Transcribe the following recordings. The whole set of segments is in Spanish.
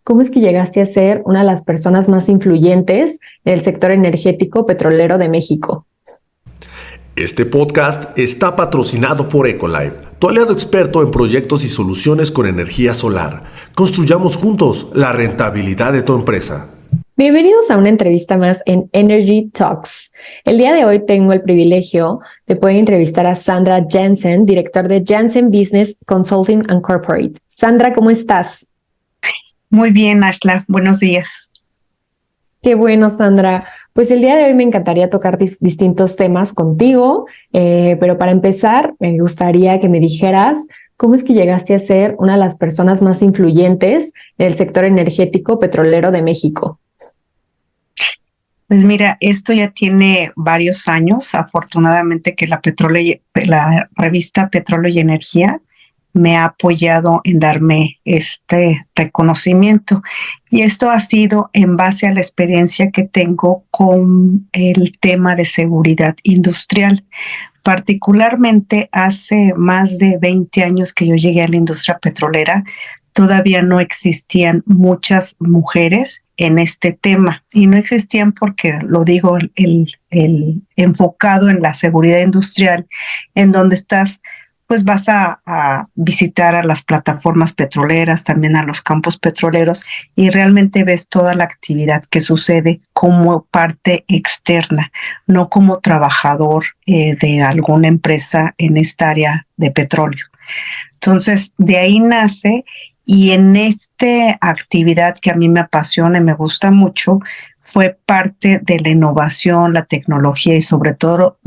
¿cómo es que llegaste a ser una de las personas más influyentes del sector energético petrolero de México? Este podcast está patrocinado por Ecolife, tu aliado experto en proyectos y soluciones con energía solar. Construyamos juntos la rentabilidad de tu empresa. Bienvenidos a una entrevista más en Energy Talks. El día de hoy tengo el privilegio de poder entrevistar a Sandra Jansen, director de Jansen Business Consulting and Corporate. Sandra, ¿cómo estás? Muy bien, Ashla. Buenos días. Qué bueno, Sandra. Pues el día de hoy me encantaría tocar distintos temas contigo, pero para empezar me gustaría que me dijeras cómo es que llegaste a ser una de las personas más influyentes del sector energético petrolero de México. Pues mira, esto ya tiene varios años. Afortunadamente que la revista Petróleo y Energía me ha apoyado en darme este reconocimiento. Y esto ha sido en base a la experiencia que tengo con el tema de seguridad industrial. Particularmente hace más de 20 años que yo llegué a la industria petrolera, todavía no existían muchas mujeres en este tema. Y no existían porque, lo digo, el enfocado en la seguridad industrial, en donde estás, pues vas a visitar a las plataformas petroleras, también a los campos petroleros, y realmente ves toda la actividad que sucede como parte externa, no como trabajador de alguna empresa en esta área de petróleo. Entonces, de ahí nace, y en esta actividad que a mí me apasiona y me gusta mucho, fue parte de la innovación, la tecnología y sobre todo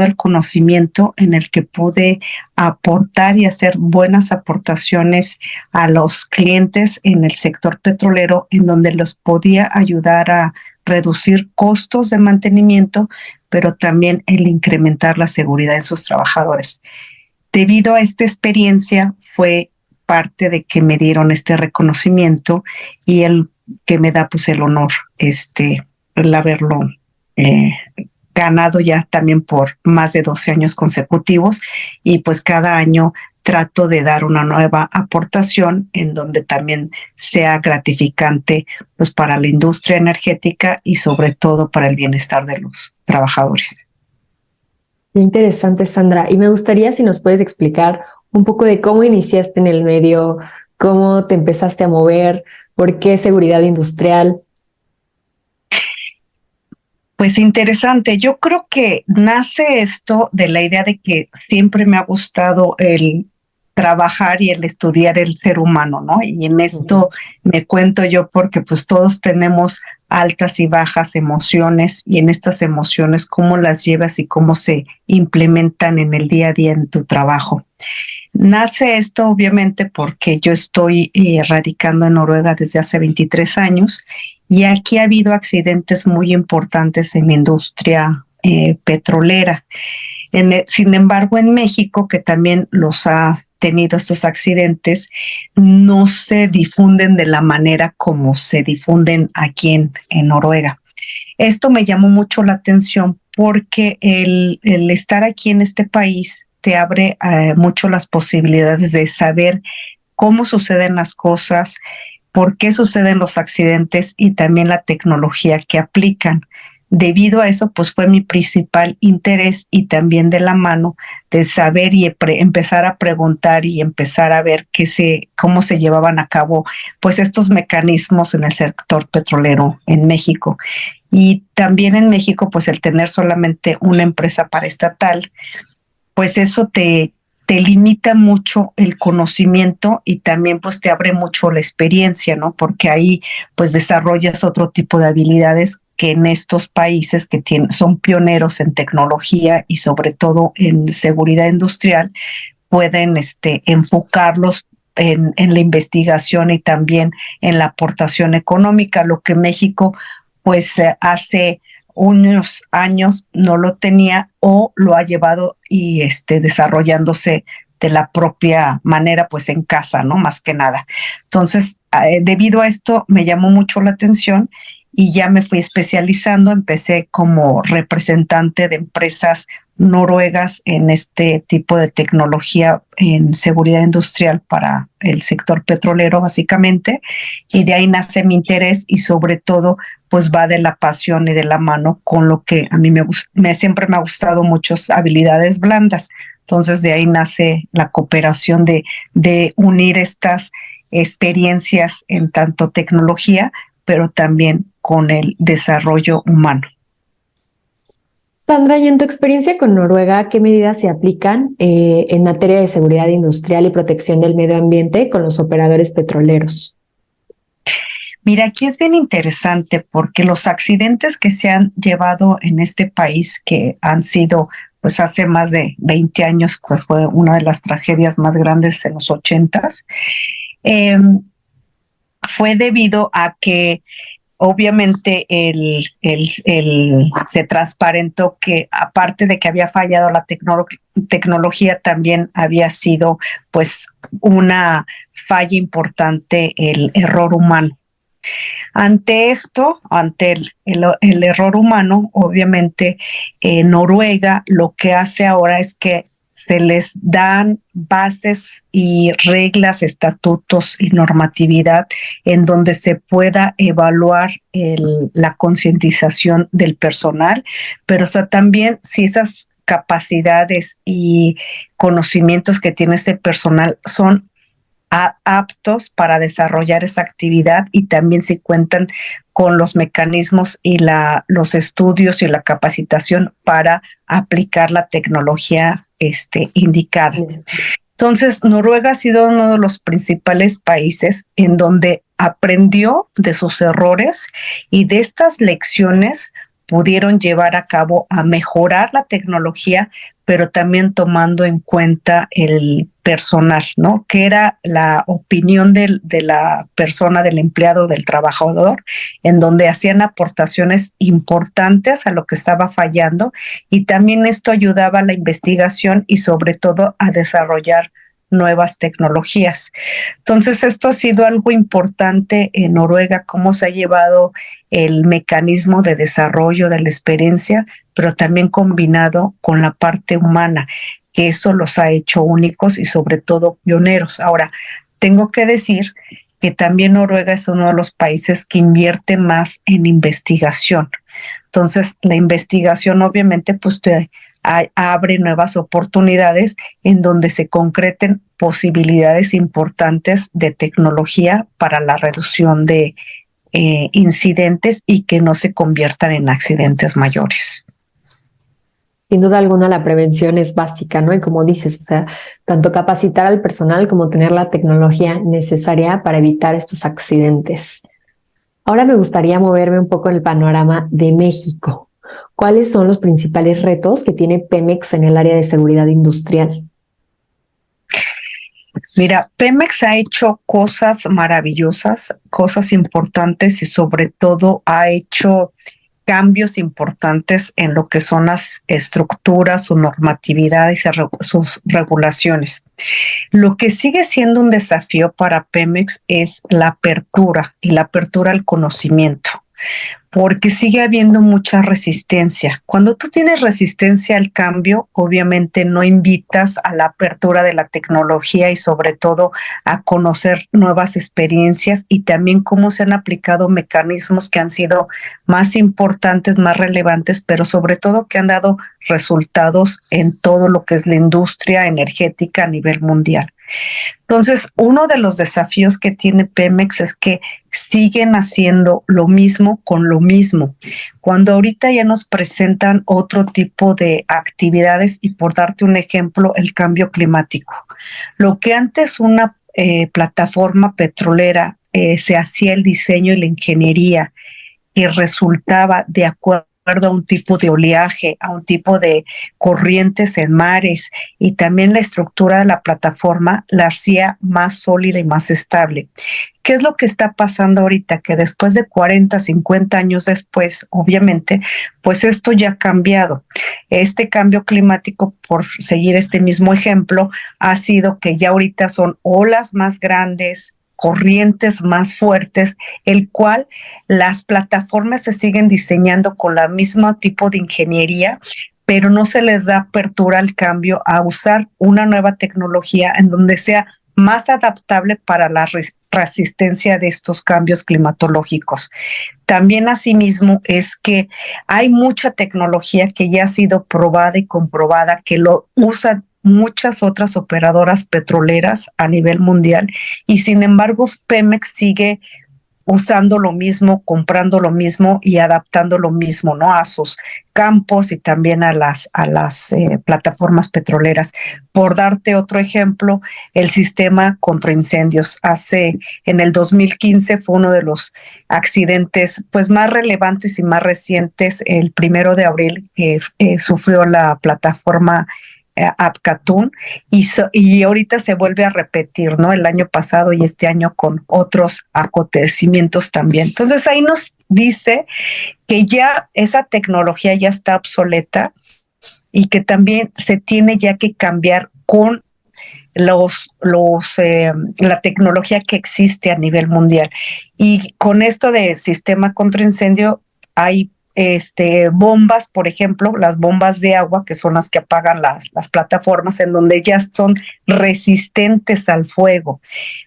el conocimiento en el que pude aportar y hacer buenas aportaciones a los clientes en el sector petrolero, en donde los podía ayudar a reducir costos de mantenimiento, pero también el incrementar la seguridad en sus trabajadores. Debido a esta experiencia fue parte de que me dieron este reconocimiento y el que me da pues el honor el haberlo ganado ya también por más de 12 años consecutivos, y pues cada año trato de dar una nueva aportación en donde también sea gratificante pues para la industria energética y sobre todo para el bienestar de los trabajadores. Qué interesante, Sandra. Y me gustaría si nos puedes explicar un poco de cómo iniciaste en el medio, cómo te empezaste a mover, por qué seguridad industrial. Pues interesante. Yo creo que nace esto de la idea de que siempre me ha gustado el trabajar y el estudiar el ser humano, ¿no? Y en esto me cuento yo porque pues todos tenemos altas y bajas emociones, y en estas emociones cómo las llevas y cómo se implementan en el día a día en tu trabajo. Nace esto obviamente porque yo estoy radicando en Noruega desde hace 23 años, y aquí ha habido accidentes muy importantes en la industria petrolera. Sin embargo, en México, que también los ha tenido estos accidentes, no se difunden de la manera como se difunden aquí en Noruega. Esto me llamó mucho la atención porque el estar aquí en este país te abre mucho las posibilidades de saber cómo suceden las cosas, por qué suceden los accidentes y también la tecnología que aplican. Debido a eso, pues fue mi principal interés, y también de la mano de saber y empezar a preguntar y empezar a ver cómo se llevaban a cabo pues estos mecanismos en el sector petrolero en México. Y también en México, pues el tener solamente una empresa paraestatal, pues eso te limita mucho el conocimiento, y también pues te abre mucho la experiencia, ¿no? Porque ahí pues desarrollas otro tipo de habilidades que en estos países que son pioneros en tecnología y sobre todo en seguridad industrial, pueden enfocarlos en la investigación y también en la aportación económica, lo que México pues hace unos años no lo tenía, o lo ha llevado y desarrollándose de la propia manera, pues en casa, ¿no? Más que nada. Entonces, debido a esto, me llamó mucho la atención y ya me fui especializando. Empecé como representante de empresas noruegas en este tipo de tecnología en seguridad industrial para el sector petrolero básicamente, y de ahí nace mi interés y sobre todo pues va de la pasión y de la mano con lo que a mí siempre me ha gustado muchas habilidades blandas. Entonces de ahí nace la cooperación de unir estas experiencias en tanto tecnología, pero también con el desarrollo humano. Sandra, y en tu experiencia con Noruega, ¿qué medidas se aplican en materia de seguridad industrial y protección del medio ambiente con los operadores petroleros? Mira, aquí es bien interesante porque los accidentes que se han llevado en este país, que han sido, pues hace más de 20 años, pues fue una de las tragedias más grandes en los 80s, fue debido a que obviamente se transparentó que aparte de que había fallado la tecnología, también había sido pues una falla importante el error humano. Ante esto, ante el error humano, obviamente Noruega lo que hace ahora es que se les dan bases y reglas, estatutos y normatividad en donde se pueda evaluar la concientización del personal, pero también si esas capacidades y conocimientos que tiene ese personal son aptos para desarrollar esa actividad y también si cuentan con los mecanismos y los estudios y la capacitación para aplicar la tecnología indicada. Entonces, Noruega ha sido uno de los principales países en donde aprendió de sus errores y de estas lecciones pudieron llevar a cabo a mejorar la tecnología, pero también tomando en cuenta el personal, ¿no? Que era la opinión de la persona, del empleado, del trabajador, en donde hacían aportaciones importantes a lo que estaba fallando y también esto ayudaba a la investigación y sobre todo a desarrollar nuevas tecnologías. Entonces, esto ha sido algo importante en Noruega, cómo se ha llevado el mecanismo de desarrollo de la experiencia, pero también combinado con la parte humana, que eso los ha hecho únicos y sobre todo pioneros. Ahora, tengo que decir que también Noruega es uno de los países que invierte más en investigación. Entonces, la investigación obviamente pues te abre nuevas oportunidades en donde se concreten posibilidades importantes de tecnología para la reducción de incidentes y que no se conviertan en accidentes mayores. Sin duda alguna la prevención es básica, ¿no? Y como dices, o sea, tanto capacitar al personal como tener la tecnología necesaria para evitar estos accidentes. Ahora me gustaría moverme un poco en el panorama de México. ¿Cuáles son los principales retos que tiene Pemex en el área de seguridad industrial? Mira, Pemex ha hecho cosas maravillosas, cosas importantes y sobre todo ha hecho cambios importantes en lo que son las estructuras, su normatividad y sus regulaciones. Lo que sigue siendo un desafío para Pemex es la apertura y la apertura al conocimiento, porque sigue habiendo mucha resistencia. Cuando tú tienes resistencia al cambio, obviamente no invitas a la apertura de la tecnología y sobre todo a conocer nuevas experiencias y también cómo se han aplicado mecanismos que han sido más importantes, más relevantes, pero sobre todo que han dado resultados en todo lo que es la industria energética a nivel mundial. Entonces, uno de los desafíos que tiene Pemex es que siguen haciendo lo mismo con lo mismo, cuando ahorita ya nos presentan otro tipo de actividades y por darte un ejemplo, el cambio climático. Lo que antes una plataforma petrolera se hacía el diseño y la ingeniería que resultaba de acuerdo a un tipo de oleaje, a un tipo de corrientes en mares y también la estructura de la plataforma la hacía más sólida y más estable. ¿Qué es lo que está pasando ahorita? Que después de 40, 50 años después, obviamente, pues esto ya ha cambiado. Este cambio climático, por seguir este mismo ejemplo, ha sido que ya ahorita son olas más grandes, corrientes más fuertes, el cual las plataformas se siguen diseñando con la misma tipo de ingeniería, pero no se les da apertura al cambio a usar una nueva tecnología en donde sea más adaptable para la resistencia de estos cambios climatológicos. También asimismo es que hay mucha tecnología que ya ha sido probada y comprobada, que lo usan muchas otras operadoras petroleras a nivel mundial, y sin embargo Pemex sigue usando lo mismo, comprando lo mismo y adaptando lo mismo, ¿no? A sus campos y también a las plataformas petroleras. Por darte otro ejemplo, el sistema contra incendios. En el 2015 fue uno de los accidentes pues más relevantes y más recientes. El 1 de abril sufrió la plataforma Apcatún, y ahorita se vuelve a repetir, ¿no? El año pasado y este año con otros acontecimientos también. Entonces ahí nos dice que ya esa tecnología ya está obsoleta y que también se tiene ya que cambiar con la tecnología que existe a nivel mundial. Y con esto de sistema contra incendio hay bombas, por ejemplo, las bombas de agua, que son las que apagan las plataformas, en donde ya son resistentes al fuego.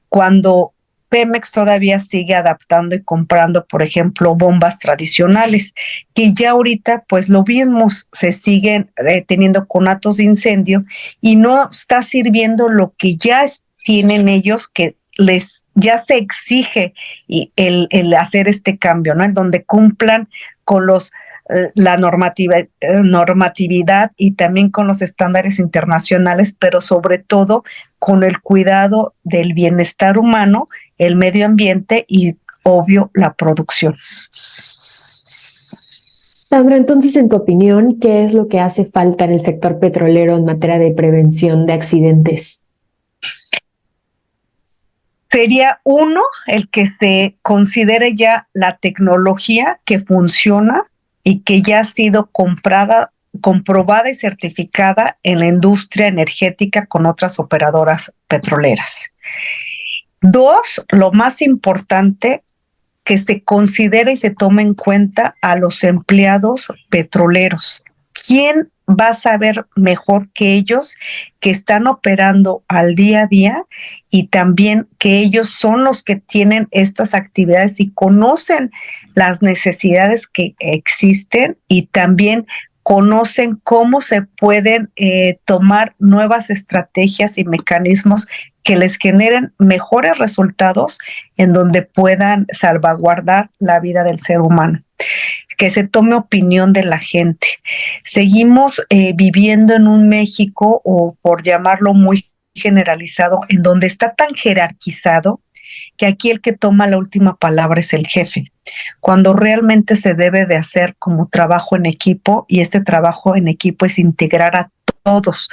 Cuando Pemex todavía sigue adaptando y comprando, por ejemplo, bombas tradicionales, que ya ahorita, pues lo vimos, se siguen teniendo conatos de incendio y no está sirviendo lo que ya tienen ellos, que ya se exige el hacer este cambio, ¿no? En donde cumplan con la normatividad y también con los estándares internacionales, pero sobre todo con el cuidado del bienestar humano, el medio ambiente y, obvio, la producción. Sandra, entonces, en tu opinión, ¿qué es lo que hace falta en el sector petrolero en materia de prevención de accidentes? Sería uno, el que se considere ya la tecnología que funciona y que ya ha sido comprobada y certificada en la industria energética con otras operadoras petroleras. Dos, lo más importante, que se considere y se tome en cuenta a los empleados petroleros. ¿Quién va a saber mejor que ellos, que están operando al día a día, y también que ellos son los que tienen estas actividades y conocen las necesidades que existen, y también conocen cómo se pueden tomar nuevas estrategias y mecanismos que les generen mejores resultados en donde puedan salvaguardar la vida del ser humano? Que se tome opinión de la gente. Seguimos viviendo en un México, o por llamarlo muy generalizado, en donde está tan jerarquizado que aquí el que toma la última palabra es el jefe, cuando realmente se debe de hacer como trabajo en equipo, y este trabajo en equipo es integrar a todos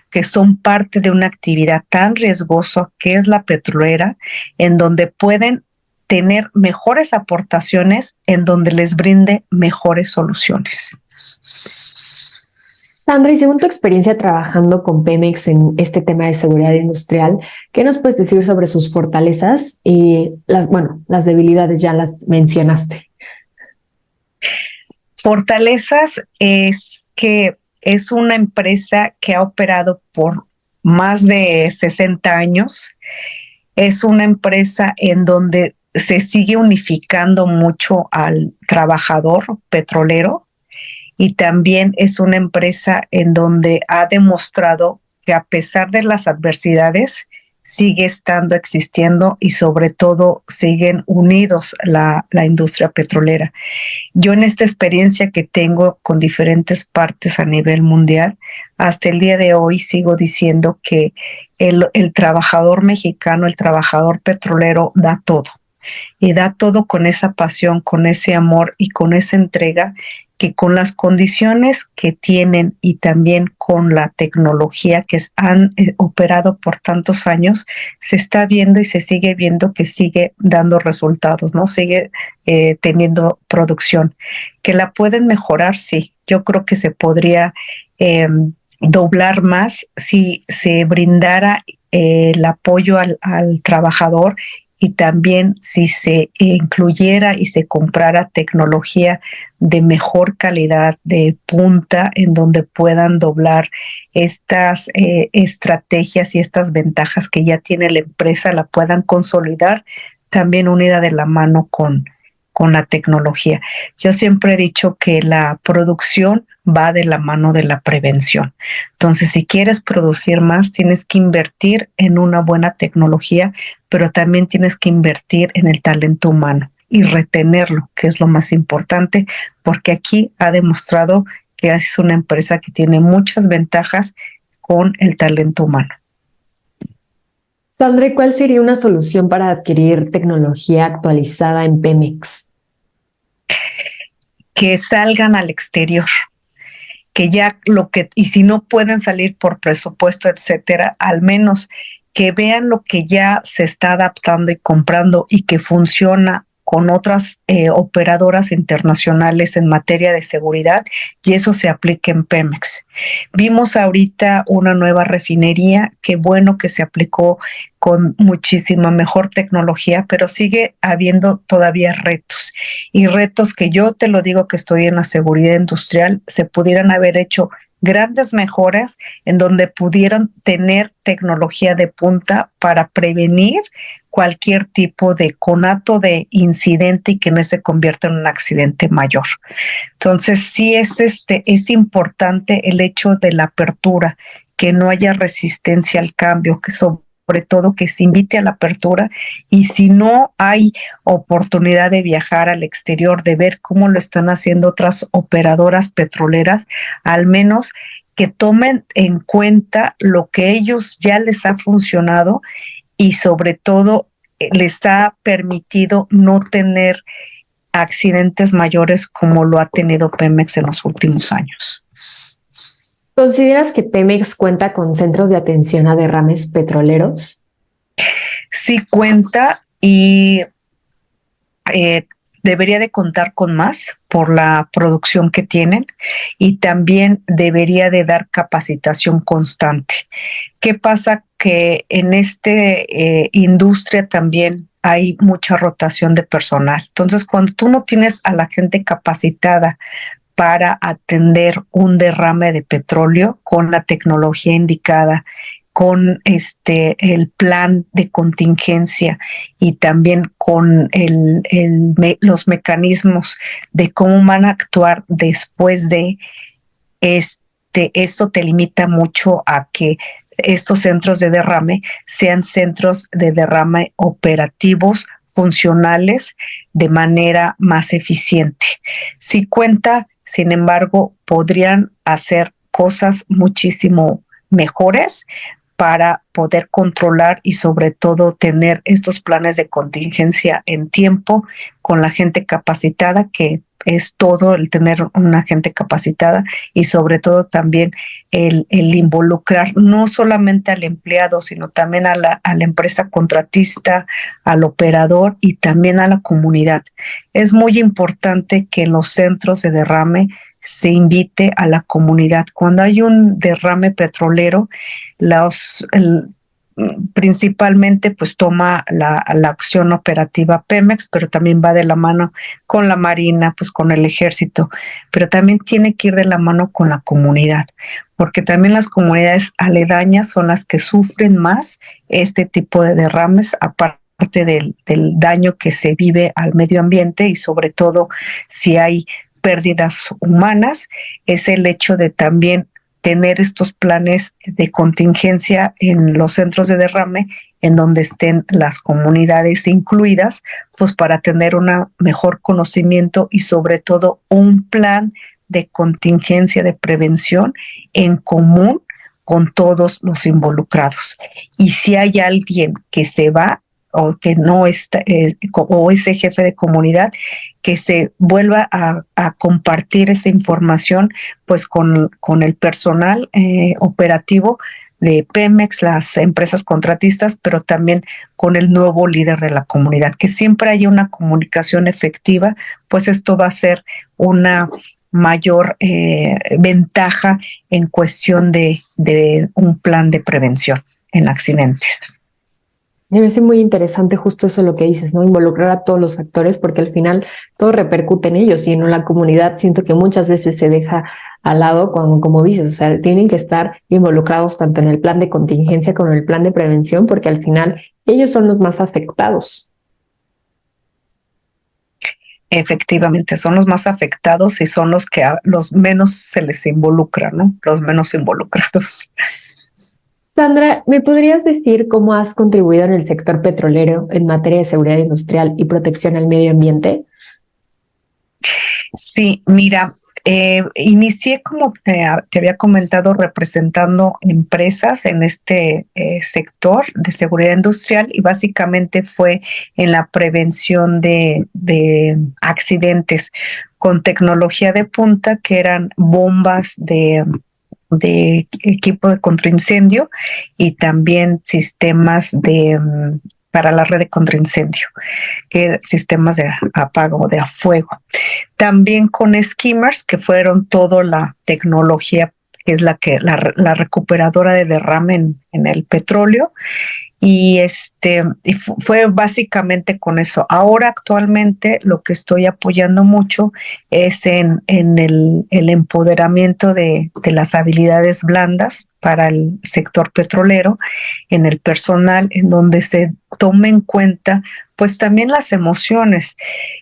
que son parte de una actividad tan riesgosa que es la petrolera, en donde pueden tener mejores aportaciones, en donde les brinde mejores soluciones. Sandra, y según tu experiencia trabajando con Pemex en este tema de seguridad industrial, ¿qué nos puedes decir sobre sus fortalezas y las debilidades? Ya las mencionaste. Fortalezas es que es una empresa que ha operado por más de 60 años. Es una empresa en donde se sigue unificando mucho al trabajador petrolero, y también es una empresa en donde ha demostrado que, a pesar de las adversidades, sigue estando existiendo, y sobre todo siguen unidos la industria petrolera. Yo, en esta experiencia que tengo con diferentes partes a nivel mundial, hasta el día de hoy sigo diciendo que el trabajador mexicano, el trabajador petrolero, da todo. Y da todo con esa pasión, con ese amor y con esa entrega, que con las condiciones que tienen y también con la tecnología que han operado por tantos años, se está viendo y se sigue viendo que sigue dando resultados, ¿no? Sigue teniendo producción. ¿Que la pueden mejorar? Sí. Yo creo que se podría doblar más si se brindara el apoyo al trabajador, y también si se incluyera y se comprara tecnología de mejor calidad, de punta, en donde puedan doblar estas estrategias y estas ventajas que ya tiene la empresa, la puedan consolidar, también unida de la mano con la tecnología. Yo siempre he dicho que la producción va de la mano de la prevención. Entonces, si quieres producir más, tienes que invertir en una buena tecnología, pero también tienes que invertir en el talento humano y retenerlo, que es lo más importante, porque aquí ha demostrado que es una empresa que tiene muchas ventajas con el talento humano. Sandra, ¿cuál sería una solución para adquirir tecnología actualizada en Pemex? Que salgan al exterior, que ya y si no pueden salir por presupuesto, etcétera, al menos que vean lo que ya se está adaptando y comprando y que funciona con otras operadoras internacionales en materia de seguridad, y eso se aplique en Pemex. Vimos ahorita una nueva refinería, qué bueno que se aplicó con muchísima mejor tecnología, pero sigue habiendo todavía retos, y retos que yo te lo digo, que estoy en la seguridad industrial, se pudieran haber hecho grandes mejoras en donde pudieran tener tecnología de punta para prevenir cualquier tipo de conato de incidente y que no se convierta en un accidente mayor. Entonces, sí es importante el hecho de la apertura, que no haya resistencia al cambio, que sobre todo que se invite a la apertura, y si no hay oportunidad de viajar al exterior, de ver cómo lo están haciendo otras operadoras petroleras, al menos que tomen en cuenta lo que ellos ya les ha funcionado y sobre todo les ha permitido no tener accidentes mayores como lo ha tenido Pemex en los últimos años. ¿Consideras que Pemex cuenta con centros de atención a derrames petroleros? Sí cuenta, y debería de contar con más por la producción que tienen, y también debería de dar capacitación constante. ¿Qué pasa? Que en industria también hay mucha rotación de personal. Entonces, cuando tú no tienes a la gente capacitada para atender un derrame de petróleo con la tecnología indicada, con el plan de contingencia y también con los mecanismos de cómo van a actuar después de esto, te limita mucho a que estos centros de derrame sean centros de derrame operativos, funcionales, de manera más eficiente. Si cuenta, sin embargo, podrían hacer cosas muchísimo mejores para poder controlar y sobre todo tener estos planes de contingencia en tiempo con la gente capacitada, que es todo el tener una gente capacitada, y sobre todo también el involucrar no solamente al empleado, sino también a la empresa contratista, al operador y también a la comunidad. Es muy importante que en los centros de derrame se invite a la comunidad. Cuando hay un derrame petrolero, principalmente pues toma la acción operativa Pemex, pero también va de la mano con la Marina, pues con el Ejército, pero también tiene que ir de la mano con la comunidad, porque también las comunidades aledañas son las que sufren más este tipo de derrames, aparte del daño que se vive al medio ambiente, y sobre todo si hay pérdidas humanas, es el hecho de también tener estos planes de contingencia en los centros de derrame, en donde estén las comunidades incluidas, pues para tener un mejor conocimiento y sobre todo un plan de contingencia, de prevención en común con todos los involucrados. Y si hay alguien que se va o que no está, o ese jefe de comunidad, que se vuelva a compartir esa información pues con el personal operativo de Pemex, las empresas contratistas, pero también con el nuevo líder de la comunidad, que siempre haya una comunicación efectiva, pues esto va a ser una mayor ventaja en cuestión de un plan de prevención en accidentes. Me parece muy interesante justo eso lo que dices, ¿no? Involucrar a todos los actores porque al final todo repercute en ellos y en la comunidad siento que muchas veces se deja al lado cuando, como dices, o sea, tienen que estar involucrados tanto en el plan de contingencia como en el plan de prevención porque al final ellos son los más afectados. Efectivamente, son los más afectados y son los que los menos se les involucra, ¿no? Los menos involucrados. Sandra, ¿me podrías decir cómo has contribuido en el sector petrolero en materia de seguridad industrial y protección al medio ambiente? Sí, mira, inicié como te había comentado representando empresas en este sector de seguridad industrial y básicamente fue en la prevención de accidentes con tecnología de punta que eran bombas de equipo de contraincendio y también sistemas para la red de contraincendio, que sistemas de apago, de fuego. También con skimmers, que fueron toda la tecnología que es la recuperadora de derrame en el petróleo, y fue básicamente con eso. Ahora actualmente lo que estoy apoyando mucho es en el empoderamiento de las habilidades blandas para el sector petrolero, en el personal, en donde se tome en cuenta pues también las emociones,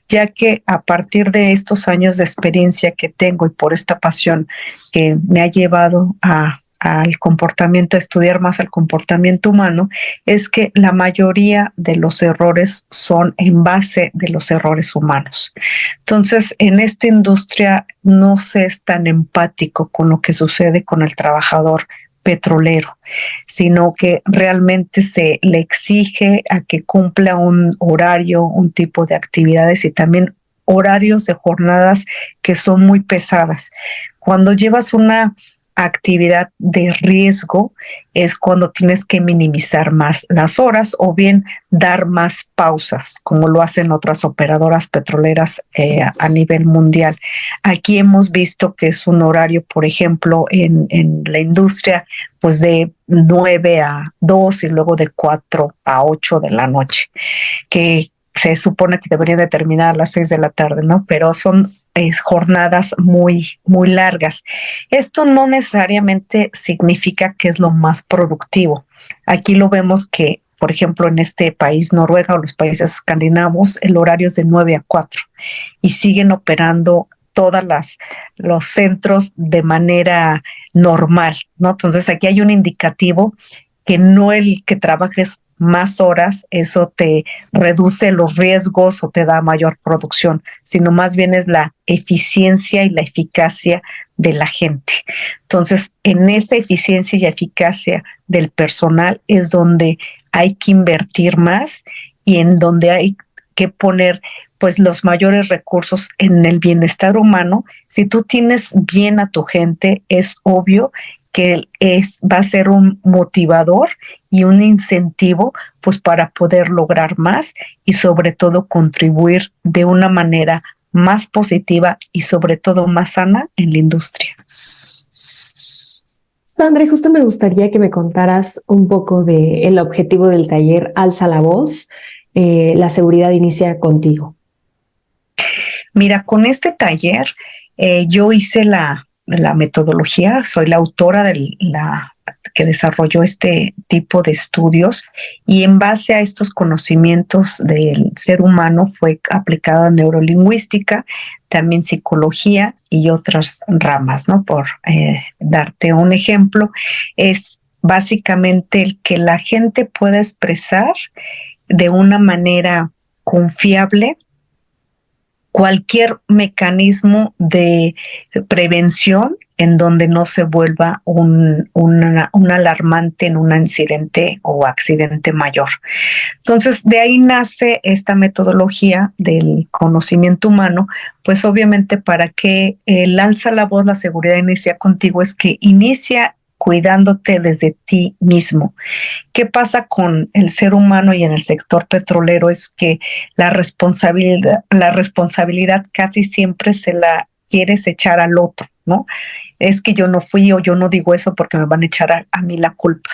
ya que a partir de estos años de experiencia que tengo y por esta pasión que me ha llevado al comportamiento, a estudiar más al comportamiento humano, es que la mayoría de los errores son en base de los errores humanos. Entonces, en esta industria no se es tan empático con lo que sucede con el trabajador petrolero, sino que realmente se le exige a que cumpla un horario, un tipo de actividades y también horarios de jornadas que son muy pesadas. Cuando llevas una actividad de riesgo es cuando tienes que minimizar más las horas o bien dar más pausas, como lo hacen otras operadoras petroleras a nivel mundial. Aquí hemos visto que es un horario, por ejemplo, en la industria, pues de 9 a 2 y luego de 4 a 8 de la noche, que se supone que deberían de terminar a las 6 de la tarde, ¿no? Pero son jornadas muy, muy largas. Esto no necesariamente significa que es lo más productivo. Aquí lo vemos que, por ejemplo, en este país, Noruega o los países escandinavos, el horario es de 9 a 4 y siguen operando los centros de manera normal, ¿no? Entonces aquí hay un indicativo que no el que trabajes más horas, eso te reduce los riesgos o te da mayor producción, sino más bien es la eficiencia y la eficacia de la gente. Entonces, en esa eficiencia y eficacia del personal es donde hay que invertir más y en donde hay que poner pues los mayores recursos en el bienestar humano. Si tú tienes bien a tu gente, es obvio que va a ser un motivador y un incentivo pues para poder lograr más y sobre todo contribuir de una manera más positiva y sobre todo más sana en la industria. Sandra, justo me gustaría que me contaras un poco del objetivo del taller Alza la Voz, la seguridad inicia contigo. Mira, con este taller yo hice la metodología, soy la autora que desarrolló este tipo de estudios y en base a estos conocimientos del ser humano fue aplicada neurolingüística, también psicología y otras ramas, ¿no? Por darte un ejemplo, es básicamente el que la gente pueda expresar de una manera confiable cualquier mecanismo de prevención en donde no se vuelva un alarmante en un incidente o accidente mayor. Entonces, de ahí nace esta metodología del conocimiento humano, pues obviamente para que el alza la voz, la seguridad inicia contigo, es que inicia cuidándote desde ti mismo. ¿Qué pasa con el ser humano y en el sector petrolero? Es que la responsabilidad casi siempre se la quieres echar al otro, ¿no? Es que yo no fui o yo no digo eso porque me van a echar a mí la culpa.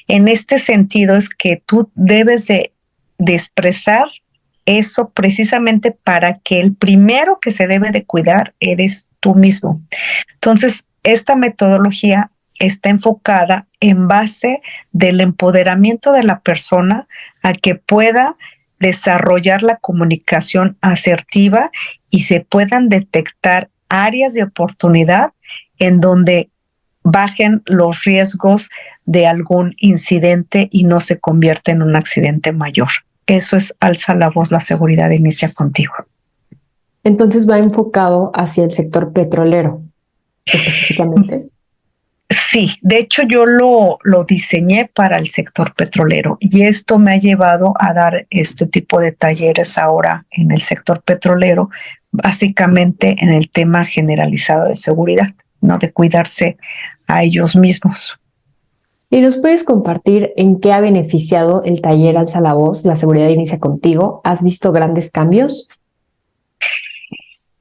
En este sentido es que tú debes de expresar eso precisamente para que el primero que se debe de cuidar eres tú mismo. Entonces, esta metodología está enfocada en base del empoderamiento de la persona a que pueda desarrollar la comunicación asertiva y se puedan detectar áreas de oportunidad en donde bajen los riesgos de algún incidente y no se convierta en un accidente mayor. Eso es Alza la Voz, la seguridad inicia contigo. Entonces va enfocado hacia el sector petrolero, específicamente. Sí, de hecho yo lo diseñé para el sector petrolero y esto me ha llevado a dar este tipo de talleres ahora en el sector petrolero, básicamente en el tema generalizado de seguridad, ¿no? De cuidarse a ellos mismos. ¿Y nos puedes compartir en qué ha beneficiado el taller Alza la Voz, la seguridad inicia contigo? ¿Has visto grandes cambios?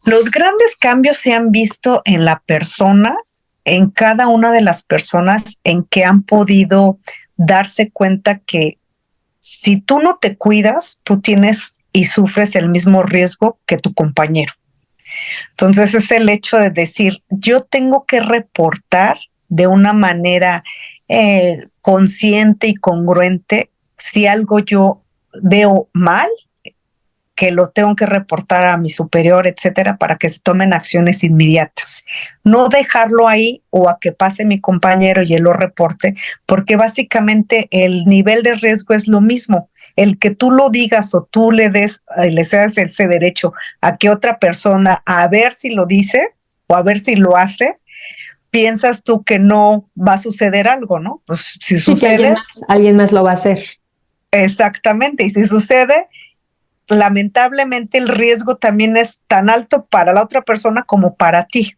Los grandes cambios se han visto en la persona, en cada una de las personas, en que han podido darse cuenta que si tú no te cuidas, tú tienes y sufres el mismo riesgo que tu compañero. Entonces es el hecho de decir, yo tengo que reportar de una manera consciente y congruente si algo yo veo mal, que lo tengo que reportar a mi superior, etcétera, para que se tomen acciones inmediatas. No dejarlo ahí o a que pase mi compañero y él lo reporte, porque básicamente el nivel de riesgo es lo mismo. El que tú lo digas o tú le cedas ese derecho a que otra persona a ver si lo dice o a ver si lo hace, piensas tú que no va a suceder algo, ¿no? Pues si Sí, que sucede, alguien más lo va a hacer. exactamente, y si sucede, lamentablemente el riesgo también es tan alto para la otra persona como para ti.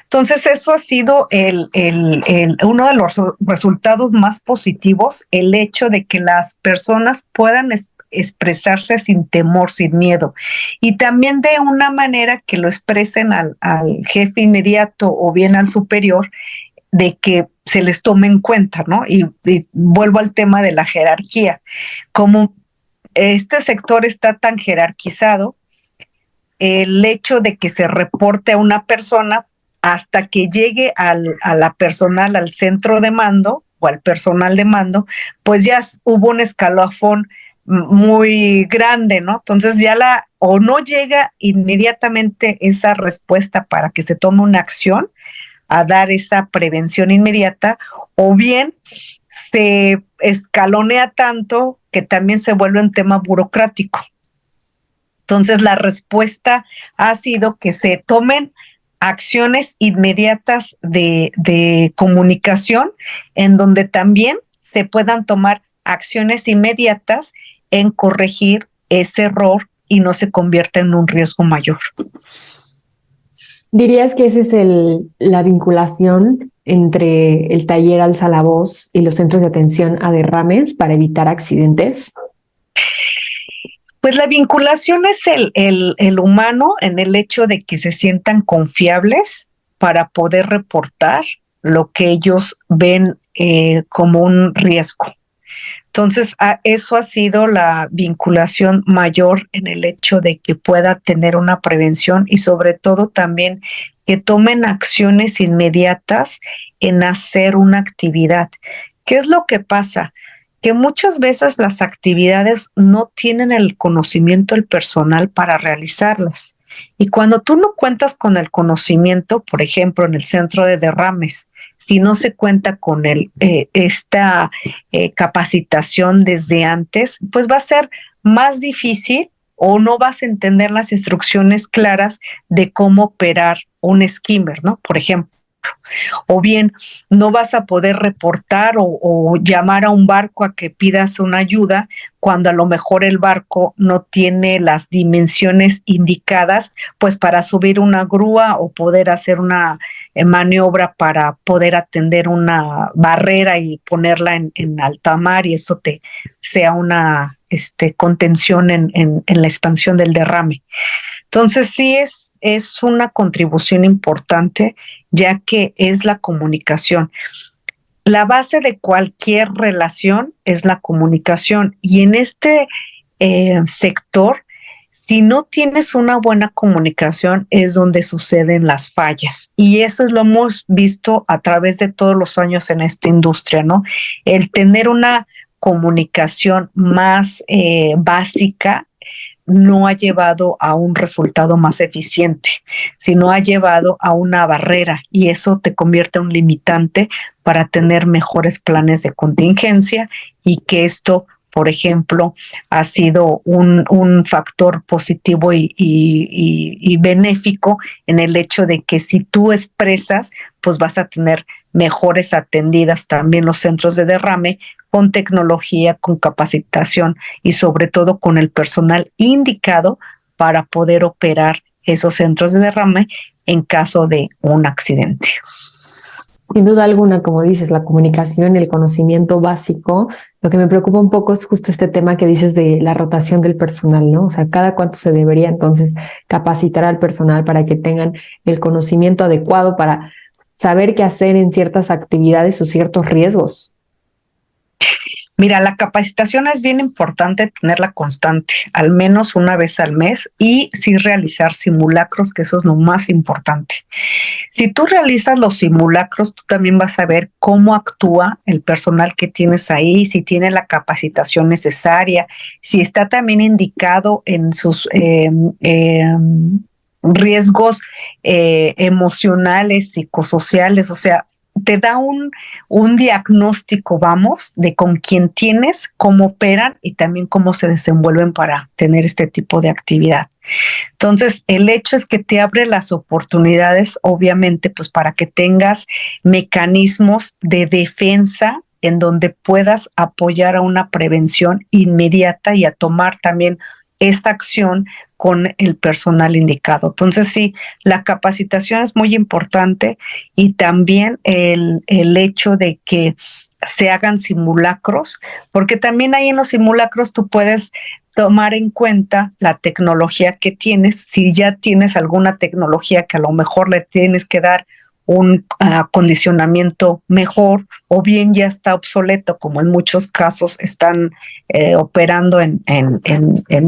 Entonces eso ha sido uno de los resultados más positivos, el hecho de que las personas puedan expresarse sin temor, sin miedo, y también de una manera que lo expresen al jefe inmediato o bien al superior, de que se les tome en cuenta, ¿no? Y vuelvo al tema de la jerarquía. Como este sector está tan jerarquizado, el hecho de que se reporte a una persona hasta que llegue a la personal, al centro de mando o al personal de mando, pues ya hubo un escalafón muy grande, ¿no? Entonces ya o no llega inmediatamente esa respuesta para que se tome una acción a dar esa prevención inmediata, o bien se escalonea tanto que también se vuelve un tema burocrático. Entonces, la respuesta ha sido que se tomen acciones inmediatas de comunicación, en donde también se puedan tomar acciones inmediatas en corregir ese error y no se convierta en un riesgo mayor. ¿Dirías que esa es la vinculación entre el taller Alza la Voz y los centros de atención a derrames para evitar accidentes? Pues la vinculación es el humano en el hecho de que se sientan confiables para poder reportar lo que ellos ven como un riesgo. Entonces, eso ha sido la vinculación mayor en el hecho de que pueda tener una prevención y sobre todo también que tomen acciones inmediatas en hacer una actividad. ¿Qué es lo que pasa? Que muchas veces las actividades no tienen el conocimiento del personal para realizarlas. Y cuando tú no cuentas con el conocimiento, por ejemplo, en el centro de derrames, si no se cuenta con esta capacitación desde antes, pues va a ser más difícil o no vas a entender las instrucciones claras de cómo operar un skimmer, ¿no? Por ejemplo. O bien no vas a poder reportar o llamar a un barco a que pidas una ayuda cuando a lo mejor el barco no tiene las dimensiones indicadas, pues para subir una grúa o poder hacer una maniobra para poder atender una barrera y ponerla en alta mar y eso te sea una contención en la expansión del derrame. Entonces sí es es una contribución importante, ya que es la comunicación. La base de cualquier relación es la comunicación, y en este sector, si no tienes una buena comunicación, es donde suceden las fallas. Y eso lo hemos visto a través de todos los años en esta industria, ¿no? El tener una comunicación más básica no ha llevado a un resultado más eficiente, sino ha llevado a una barrera, y eso te convierte en un limitante para tener mejores planes de contingencia, y que esto, por ejemplo, ha sido un factor positivo y benéfico en el hecho de que si tú expresas, pues vas a tener mejores atendidas también los centros de derrame, con tecnología, con capacitación y sobre todo con el personal indicado para poder operar esos centros de derrame en caso de un accidente. Sin duda alguna, como dices, la comunicación, el conocimiento básico. Lo que me preocupa un poco es justo este tema que dices de la rotación del personal, ¿no? O sea, cada cuánto se debería entonces capacitar al personal para que tengan el conocimiento adecuado para saber qué hacer en ciertas actividades o ciertos riesgos. Mira, la capacitación es bien importante tenerla constante, al menos una vez al mes, y sí realizar simulacros, que eso es lo más importante. Si tú realizas los simulacros, tú también vas a ver cómo actúa el personal que tienes ahí, si tiene la capacitación necesaria, si está también indicado en sus riesgos emocionales, psicosociales, o sea, te da un diagnóstico, vamos, de con quién tienes, cómo operan y también cómo se desenvuelven para tener este tipo de actividad. Entonces, el hecho es que te abre las oportunidades, obviamente, pues para que tengas mecanismos de defensa en donde puedas apoyar a una prevención inmediata y a tomar también esta acción con el personal indicado. Entonces, sí, la capacitación es muy importante, y también el hecho de que se hagan simulacros, porque también ahí en los simulacros tú puedes tomar en cuenta la tecnología que tienes. Si ya tienes alguna tecnología que a lo mejor le tienes que dar un acondicionamiento mejor, o bien ya está obsoleto, como en muchos casos están operando en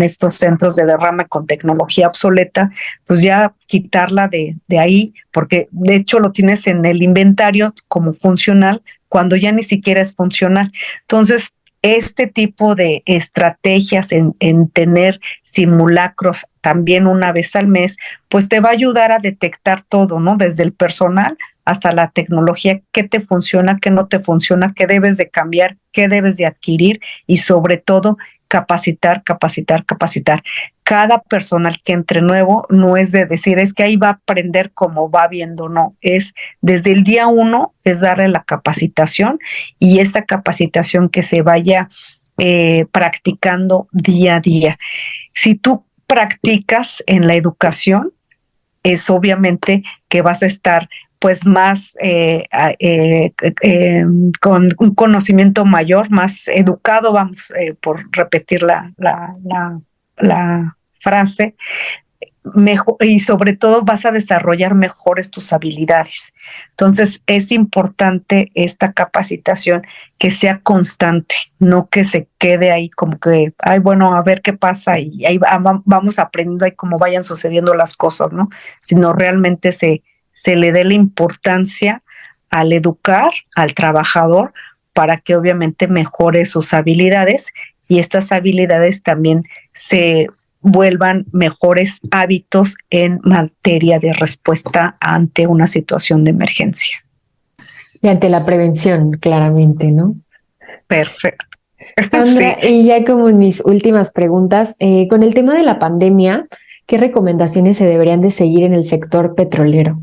estos centros de derrame con tecnología obsoleta, pues ya quitarla de ahí, porque de hecho lo tienes en el inventario como funcional cuando ya ni siquiera es funcional. Entonces, este tipo de estrategias en tener simulacros también una vez al mes, pues te va a ayudar a detectar todo, ¿no? Desde el personal hasta la tecnología, qué te funciona, qué no te funciona, qué debes de cambiar, qué debes de adquirir, y sobre todo capacitar. Cada personal que entre nuevo no es de decir, es que ahí va a aprender como va viendo, no, es desde el día uno, es darle la capacitación, y esta capacitación que se vaya practicando día a día. Si tú practicas en la educación, es obviamente que vas a estar pues más con un conocimiento mayor, más educado, vamos, por repetir la frase, mejor, y sobre todo vas a desarrollar mejores tus habilidades. Entonces es importante esta capacitación que sea constante, no que se quede ahí como que, ay, bueno, a ver qué pasa, y ahí vamos aprendiendo ahí cómo vayan sucediendo las cosas, ¿no? Sino realmente se le dé la importancia al educar al trabajador para que obviamente mejore sus habilidades, y estas habilidades también se vuelvan mejores hábitos en materia de respuesta ante una situación de emergencia. Y ante la prevención, claramente, ¿no? Perfecto. Sandra, Sí. y ya como mis últimas preguntas, con el tema de la pandemia, ¿qué recomendaciones se deberían de seguir en el sector petrolero?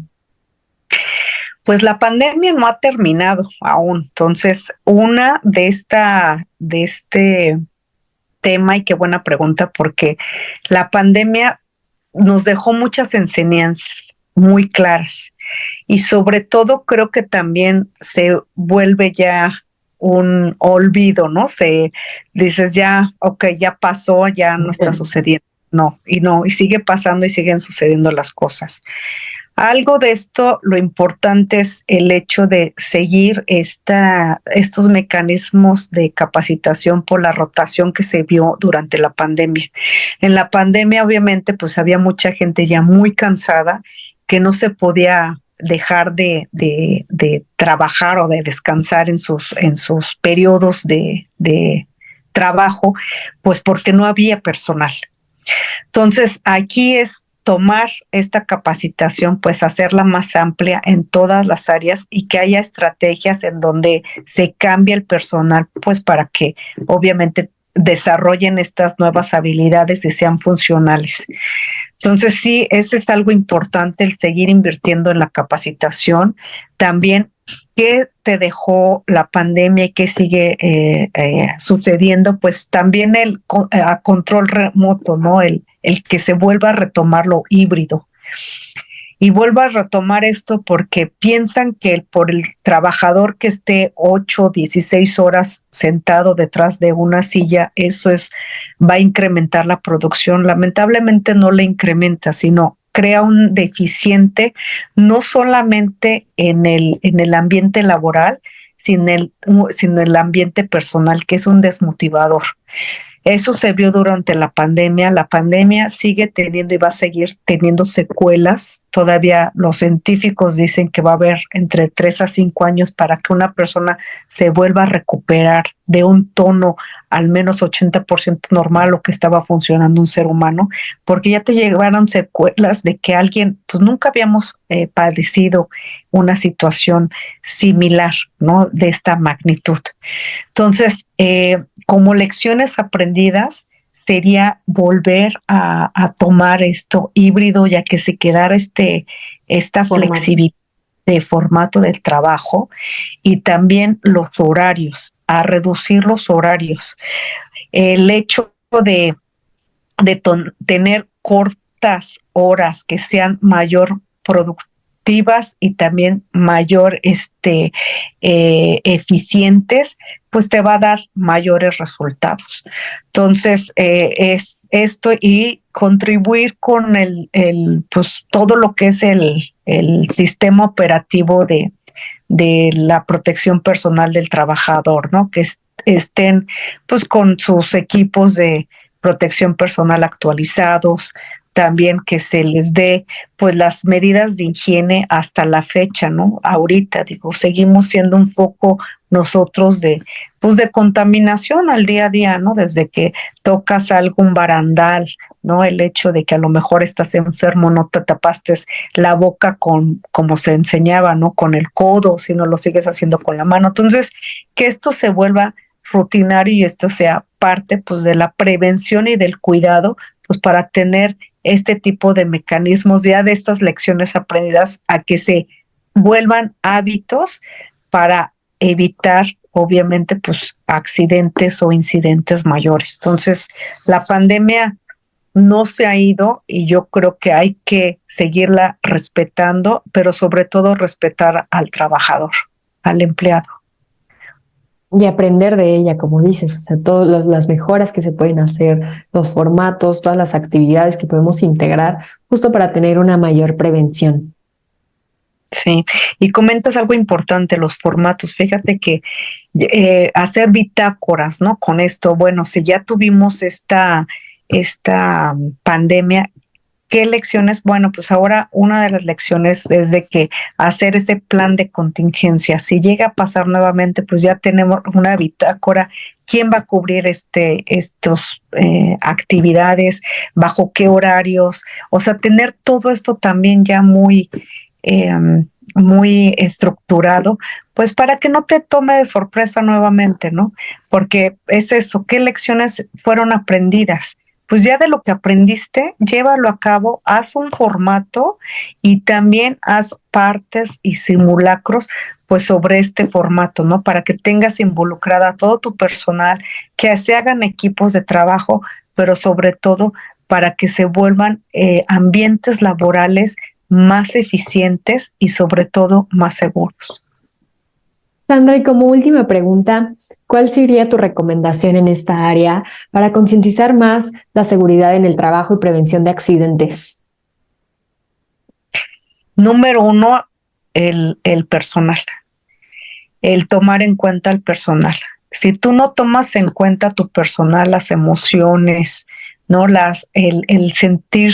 Pues la pandemia no ha terminado aún. Entonces, una de este tema, y qué buena pregunta, porque la pandemia nos dejó muchas enseñanzas muy claras, y sobre todo creo que también se vuelve ya un olvido, ¿no? Dices ya, ok, ya pasó, ya no está sucediendo. y sigue pasando y siguen sucediendo las cosas. Algo de esto, lo importante es el hecho de seguir estos mecanismos de capacitación por la rotación que se vio durante la pandemia. En la pandemia, obviamente, pues había mucha gente ya muy cansada que no se podía dejar de trabajar o de descansar en sus periodos de trabajo, pues porque no había personal. Entonces, aquí es tomar esta capacitación, pues hacerla más amplia en todas las áreas y que haya estrategias en donde se cambie el personal, pues para que obviamente desarrollen estas nuevas habilidades y sean funcionales. Entonces, sí, ese es algo importante, el seguir invirtiendo en la capacitación. También, ¿qué te dejó la pandemia y qué sigue sucediendo? Pues también a control remoto, ¿no? El que se vuelva a retomar lo híbrido. Y vuelvo a retomar esto porque piensan que por el trabajador que esté 8, 16 horas sentado detrás de una silla, va a incrementar la producción. Lamentablemente no le incrementa, sino crea un deficiente no solamente en el ambiente laboral, sino en el ambiente personal, que es un desmotivador. Eso se vio durante la pandemia. La pandemia sigue teniendo y va a seguir teniendo secuelas. Todavía los científicos dicen que va a haber entre 3 a 5 años para que una persona se vuelva a recuperar de un tono al menos 80% normal, lo que estaba funcionando un ser humano, porque ya te llegaron secuelas de que alguien, pues nunca habíamos padecido una situación similar, ¿no? De esta magnitud. Entonces, como lecciones aprendidas, sería volver a tomar esto híbrido, ya que se quedara esta flexibilidad de formato del trabajo y también los horarios, a reducir los horarios. El hecho de tener cortas horas que sean mayor productivas y también mayor eficientes, pues te va a dar mayores resultados. Entonces, es esto y contribuir con pues todo lo que es el sistema operativo de la protección personal del trabajador, ¿no? Que estén pues con sus equipos de protección personal actualizados, también que se les dé pues las medidas de higiene hasta la fecha, ¿no? Ahorita, digo, seguimos siendo un foco nosotros de contaminación al día a día, ¿no? Desde que tocas algún barandal, ¿no? El hecho de que a lo mejor estás enfermo, no te tapaste la boca como se enseñaba, ¿no? Con el codo, si no lo sigues haciendo con la mano. Entonces, que esto se vuelva rutinario y esto sea parte, pues, de la prevención y del cuidado, pues, para tener este tipo de mecanismos ya de estas lecciones aprendidas a que se vuelvan hábitos para evitar, obviamente, pues accidentes o incidentes mayores. Entonces, la pandemia no se ha ido y yo creo que hay que seguirla respetando, pero sobre todo respetar al trabajador, al empleado. Y aprender de ella, como dices, o sea, todas las mejoras que se pueden hacer, los formatos, todas las actividades que podemos integrar justo para tener una mayor prevención. Sí, y comentas algo importante, los formatos. Fíjate que hacer bitácoras, ¿no? Con esto, bueno, si ya tuvimos esta pandemia, ¿qué lecciones? Bueno, pues ahora una de las lecciones es de que hacer ese plan de contingencia. Si llega a pasar nuevamente, pues ya tenemos una bitácora. ¿Quién va a cubrir estos actividades? ¿Bajo qué horarios? O sea, tener todo esto también ya muy estructurado, pues para que no te tome de sorpresa nuevamente, ¿no? Porque es eso, ¿qué lecciones fueron aprendidas? Pues ya de lo que aprendiste, llévalo a cabo, haz un formato y también haz partes y simulacros pues sobre este formato, ¿no? Para que tengas involucrada a todo tu personal, que se hagan equipos de trabajo, pero sobre todo para que se vuelvan ambientes laborales más eficientes y sobre todo más seguros. Sandra, y como última pregunta, ¿cuál sería tu recomendación en esta área para concientizar más la seguridad en el trabajo y prevención de accidentes? Número uno, el personal, el tomar en cuenta al personal. Si tú no tomas en cuenta tu personal, las emociones, ¿no? El sentir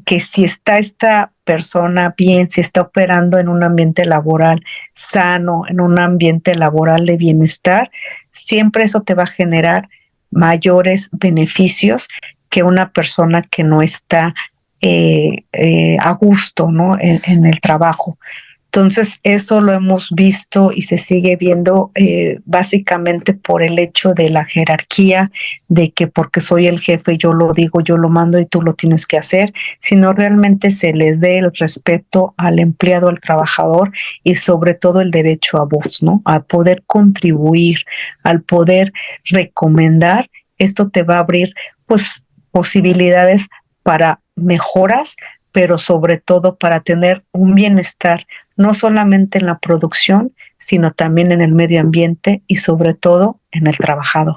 que si está esta persona bien, si está operando en un ambiente laboral sano, en un ambiente laboral de bienestar, siempre eso te va a generar mayores beneficios que una persona que no está a gusto, ¿no? En el trabajo. Entonces, eso lo hemos visto y se sigue viendo básicamente por el hecho de la jerarquía, de que porque soy el jefe, yo lo digo, yo lo mando y tú lo tienes que hacer, sino realmente se les dé el respeto al empleado, al trabajador y sobre todo el derecho a voz, ¿no? A poder contribuir, al poder recomendar. Esto te va a abrir, pues, posibilidades para mejoras, pero sobre todo para tener un bienestar no solamente en la producción, sino también en el medio ambiente y sobre todo en el trabajador.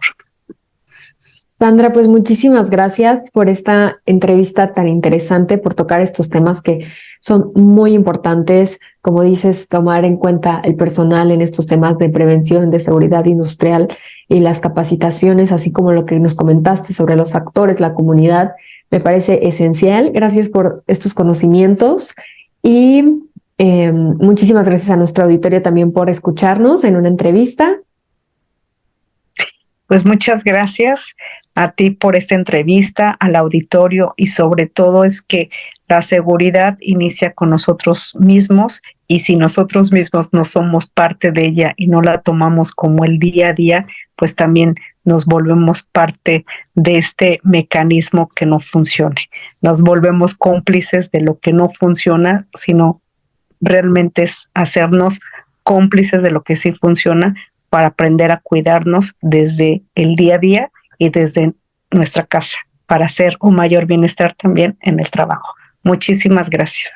Sandra, pues muchísimas gracias por esta entrevista tan interesante, por tocar estos temas que son muy importantes, como dices, tomar en cuenta el personal en estos temas de prevención, de seguridad industrial y las capacitaciones, así como lo que nos comentaste sobre los actores, la comunidad, me parece esencial. Gracias por estos conocimientos y muchísimas gracias a nuestro auditorio también por escucharnos en una entrevista. Pues muchas gracias a ti por esta entrevista, al auditorio y sobre todo es que la seguridad inicia con nosotros mismos y si nosotros mismos no somos parte de ella y no la tomamos como el día a día, pues también nos volvemos parte de este mecanismo que no funcione. Nos volvemos cómplices de lo que no funciona, sino realmente es hacernos cómplices de lo que sí funciona para aprender a cuidarnos desde el día a día y desde nuestra casa, para hacer un mayor bienestar también en el trabajo. Muchísimas gracias.